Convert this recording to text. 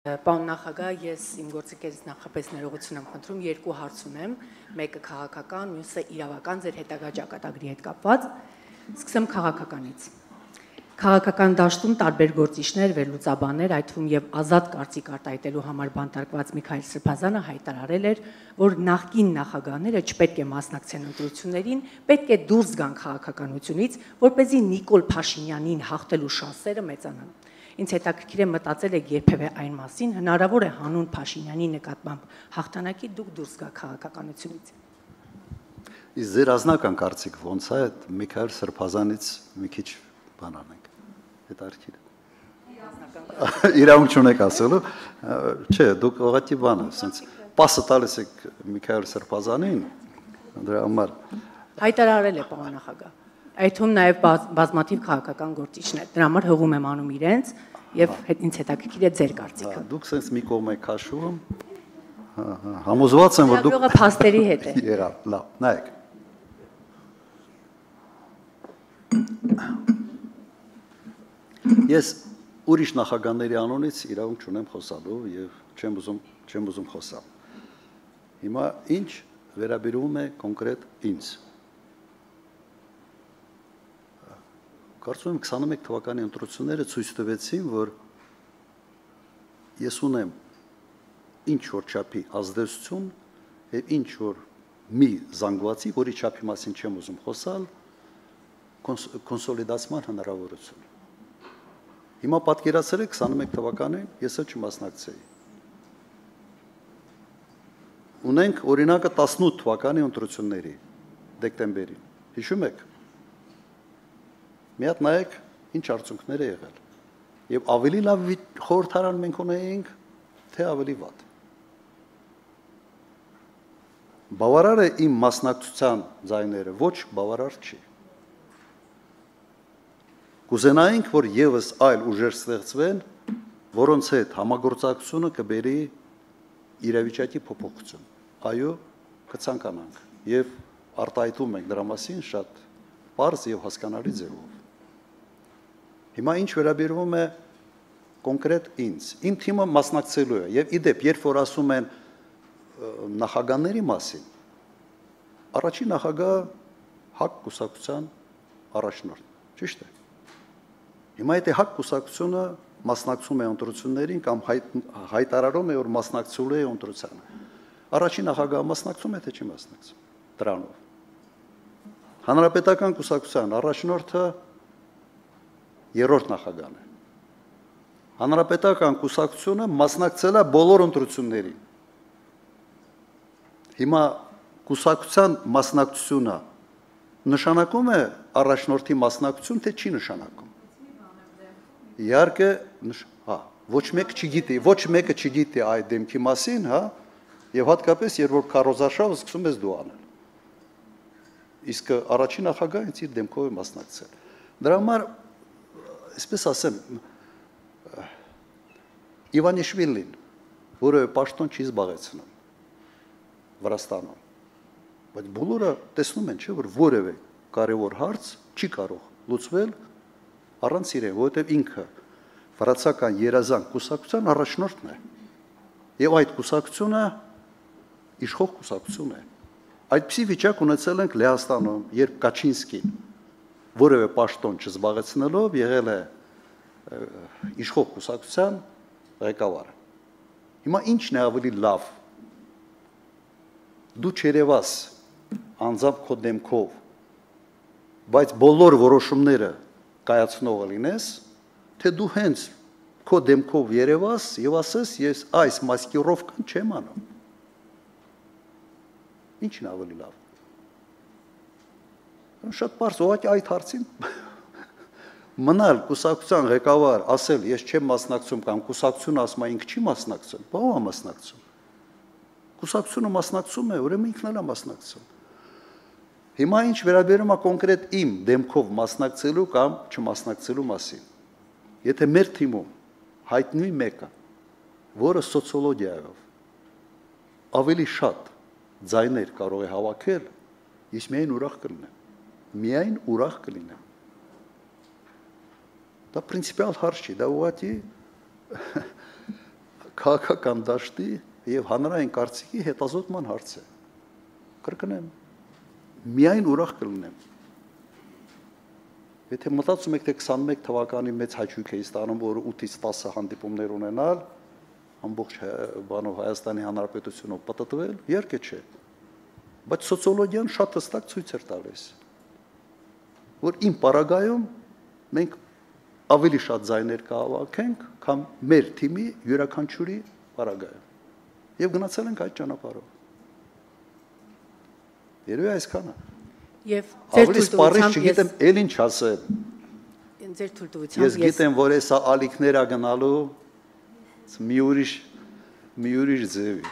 Պարոն նախագահ, ես իմ գործիքերից նախապես ներողություն եմ խնդրում, երկու հարց ունեմ, մեկը քաղաքական, մյուսը իրավական, ձեր հետագա ճակատագրի հետ կապված։ Սկսեմ քաղաքականից։ Քաղաքական դաշտում տարբեր գործիչներ, վերլուծաբաններ, այդ թվում եւ ազատ կարծիք արտահայտելու համար բանտարկված Միքայել Սրբազանը հայտարարել էր, որ նախկին նախագահները չպետք է մասնակցեն ընտրություններին, պետք է դուրս գան քաղաքականությունից, որպեսզի Նիկոլ Փաշինյանին հաղթելու շանսերը մեծանան։ Ինձ հետաքրքիր է մտածել եք երբևէ այն մասին, հնարավոր է հանուն Փաշինյանի նկատմամբ հաղթանակի դուք դուրս գաք քաղաքականությունից։ Իսկ ձեր ազնական կարծիք ո՞նց է Միքայել Սրբազանից մի քիչ բան անենք։ Հետաքրքիր է։ Իրավունք չունեք ասելու։ Չէ, դուք ուղղակի բանը, ասենց պասը տալիս եք Միքայել Սրբազանին, դրա համար հայտարարել է պարոն նախագահ։ Այդ թվում նաև բազմաթիվ քաղաքական գործիչներ։ Դրա համար հողում եմ անում իրենց եւ ինձ հետաքրքիր է ձեր կարծիքը։ Դուք sense մի կողմ եք քաշում։ Համոզված եմ, որ դուք Լավը փաստերի հետ է։ Եղավ, լավ, նայեք։ Ես ուրիշ նախագահների անունից իրավունք չունեմ խոսալու եւ չեմ ուզում խոսալ։ Հիմա ինչ վերաբերում է կոնկրետ ինձ։ Կարծում եմ 21 թվականի ընտրությունները ցույց տվեցին, որ ես ունեմ ինչ որ չափի ազդեցություն եւ ինչ որ մի զանգվածի, որի չափի մասին չեմ ուզում խոսալ, կոնսոլիդացման հնարավորություն։ Հիմա պատկերացրեք 21 թվականին ես էլ չմասնակցեի։ Ունենք օրինակը 18 թվականի ընտրությունների դեկտեմբերին։ Հիշում եք։ Մի հատ նայեք ինչ արդյունքներ է եղել։ Եվ ավելի լավ խորհրդարան մենք ունեինք, թե ավելի վատ։ Բավարար է իմ մասնակցության ձայները, ոչ բավարար չի։ Կուզենայինք, որ եւս այլ ուժեր ստեղծվեն, որոնց հետ համագործակցությունը կբերի իրավիճակի փոփոխություն։ Այո, կցանկանանք եւ արտահայտում ենք դրա մասին շատ պարզ եւ հասկանալի ձևով։ Հիմա ինչ վերաբերվում է կոնկրետ ինձ։ Իմ թիմը մասնակցելու է եւ իդեպ, երբ որ ասում են նախագահների մասին, առաջին նախագահը ՀԱԿ կուսակցության առաջնորդ, ճիշտ է։ Հիմա եթե ՀԱԿ կուսակցությունը մասնակցում է ընտրություններին կամ հայտարարում է, որ մասնակցելու է ընտրությանը, առաջին նախագահը մասնակցում է, թե չի մասնակցում դրանով։ Հանրապետական կուսակցության առաջնորդը երրորդ նախագահն է։ Հանրապետական կուսակցությունը մասնակցել է բոլոր ընտրություններին։ Հիմա կուսակցության մասնակցությունը նշանակում է առաջնորդի մասնակցություն, թե չի նշանակում։ Իհարկե, ոչ մեկը չգիտի այդ դեմքի մասին, հա, եւ հատկապես երբ որ քարոզարշավը սկսում ես դու անել։ Իսկ առաջին նախագահը ինձ իր դեմքով է մասնակցել։ Դրա համար այսպես ասեմ, Իվանիշվիլին, որը պաշտոն չի զբաղեցնում Վրաստանում, բայց բոլորը տեսնում են, չէ, որ որևէ կարևոր հարց չի կարող լուծվել առանց իրեն, որովհետև ինքը վրացական երազանք կուսակցության առաջնորդն է, եւ այդ կուսակցությունը իշխող կուսակցություն է։ Այդպիսի վիճակ ունեցել ենք Լեհաստանում, երբ Կաչինսկին որևէ պաշտոն չզբաղեցնելով եղել է իշխող կուսակցության ղեկավարը։ Հիմա ինչն է ավելի լավ։ Դու չերևաս անձամբ քո դեմքով, բայց բոլոր որոշումները կայացնողը լինես, թե դու հենց քո դեմքով երևաս եւ ասես ես այս մասկիրովկան չեմ անում։ Ինչն է ավելի լավ։ Շատ պարզ, ուղղակի այդ հարցին մնալ կուսակցության ղեկավար, ասել ես չեմ մասնակցում կամ կուսակցությունը ասում է ինքը չի մասնակցում, բա ո՞վ է մասնակցում։ Կուսակցությունը մասնակցում է, ուրեմն ինքն էլ է մասնակցում։ Հիմա ինչ վերաբերում է կոնկրետ իմ դեմքով մասնակցելու կամ չմասնակցելու մասին։ Եթե մեր թիմում հայտնվի մեկը, որը սոցիոլոգիայով ավելի շատ ձայներ կարող է հավաքել, ես միայն ուրախ կլինեմ։ Միայն ուրախ կլինեմ։ Դա պրինցիպիալ հարց չի, դա ուղղակի քաղաքական դաշտի եւ հանրային կարծիքի հետազոտման հարց է։ Կրկնեմ, միայն ուրախ կլինեմ։ Եթե մտածում եք, թե 21 թվականի մեծ հաճույք է ստանում, որ 8-ից 10 հանդիպումներ ունենալ, ամբողջ բանով Հայաստանի Հանրապետությունով պատտվել, իհարկե չէ։ Բայց սոցիոլոգիան շատ հստակ ցույց էր տալիս, որ իմ պարագայում մենք ավելի շատ ձայներ կհավաքենք, քան մեր թիմի յուրաքանչյուրի պարագայում։ Եվ գնացել ենք այդ ճանապարհով։ Երևի այսքանը։ Եվ ձեր թույլտվությամբ չգիտեմ, ել ինչ ասեմ։ Ձեր թույլտվությամբ ես գիտեմ, որ հեսա ալիքներ ա գնալու մի ուրիշ ձևի։